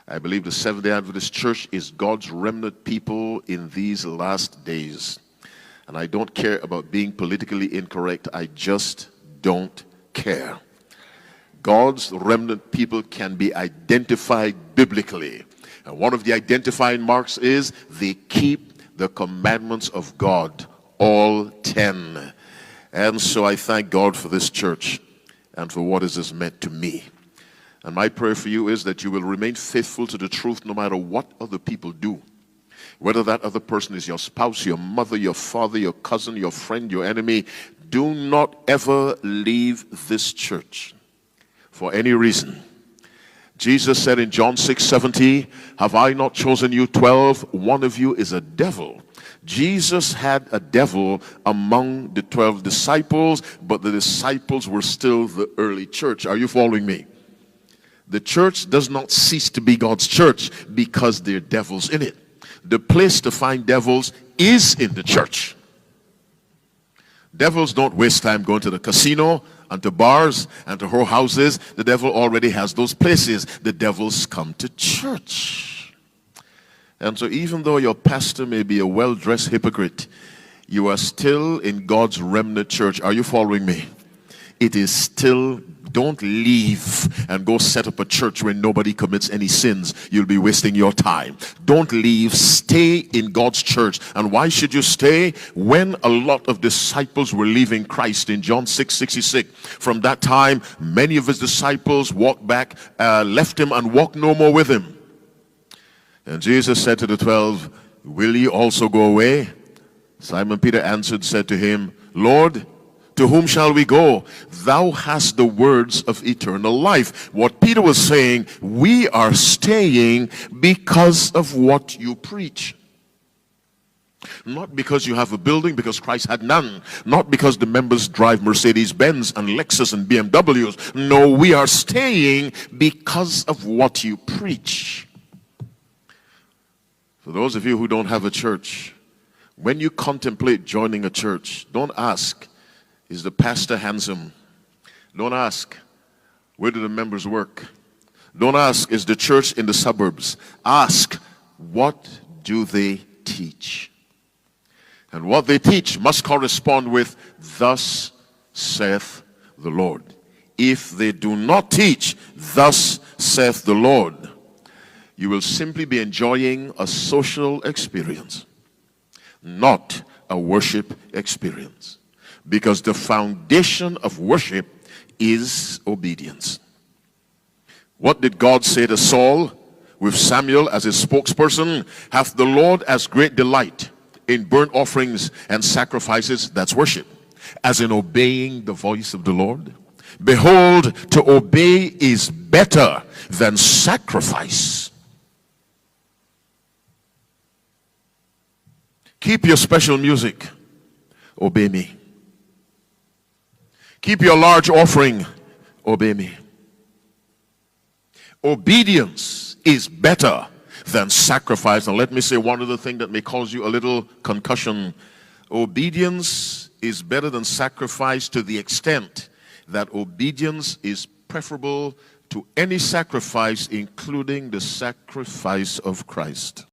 I believe the Seventh-day Adventist Church is God's remnant people in these last days. And I don't care about being politically incorrect. I just don't care. God's remnant people can be identified biblically. And one of the identifying marks is they keep the commandments of God, all 10. And so I thank God for this church and for what it has meant to me. And my prayer for you is that you will remain faithful to the truth no matter what other people do. Whether that other person is your spouse, your mother, your father, your cousin, your friend, your enemy, do not ever leave this church for any reason. Jesus said in John 6:70, "Have I not chosen you 12? One of you is a devil." Jesus had a devil among the 12 disciples, but the disciples were still the early church. Are you following me? The church does not cease to be God's church because there are devils in it. The place to find devils is in the church. Devils don't waste time going to the casino and to bars and to whorehouses. The devil already has those places. The devils come to church. And so even though your pastor may be a well-dressed hypocrite, you are still in God's remnant church. Are you following me? It is still, don't leave and go set up a church where nobody commits any sins. You'll be wasting your time. Don't leave. Stay in God's church. And why should you stay? When a lot of disciples were leaving Christ in John 6:66, from that time, many of his disciples walked back, left him and walked no more with him. And Jesus said to the 12, "Will ye also go away?" Simon Peter answered, said to him, "Lord, to whom shall we go? Thou hast the words of eternal life." What Peter was saying, we are staying because of what you preach. Not because you have a building, because Christ had none. Not because the members drive Mercedes-Benz and Lexus and BMWs. No, we are staying because of what you preach. For those of you who don't have a church, when you contemplate joining a church, don't ask, "Is the pastor handsome?" Don't ask, "Where do the members work?" Don't ask, "Is the church in the suburbs?" Ask, "What do they teach?" And what they teach must correspond with, "Thus saith the Lord." If they do not teach, "Thus saith the Lord," you will simply be enjoying a social experience, not a worship experience. Because the foundation of worship is obedience. What did God say to Saul with Samuel as his spokesperson? "Hath the Lord as great delight in burnt offerings and sacrifices?" That's worship. As in obeying the voice of the Lord. "Behold, to obey is better than sacrifice." Keep your special music. Obey me. Keep your large offering. Obey me. Obedience is better than sacrifice. And let me say one other thing that may cause you a little concussion. Obedience is better than sacrifice to the extent that obedience is preferable to any sacrifice, including the sacrifice of Christ.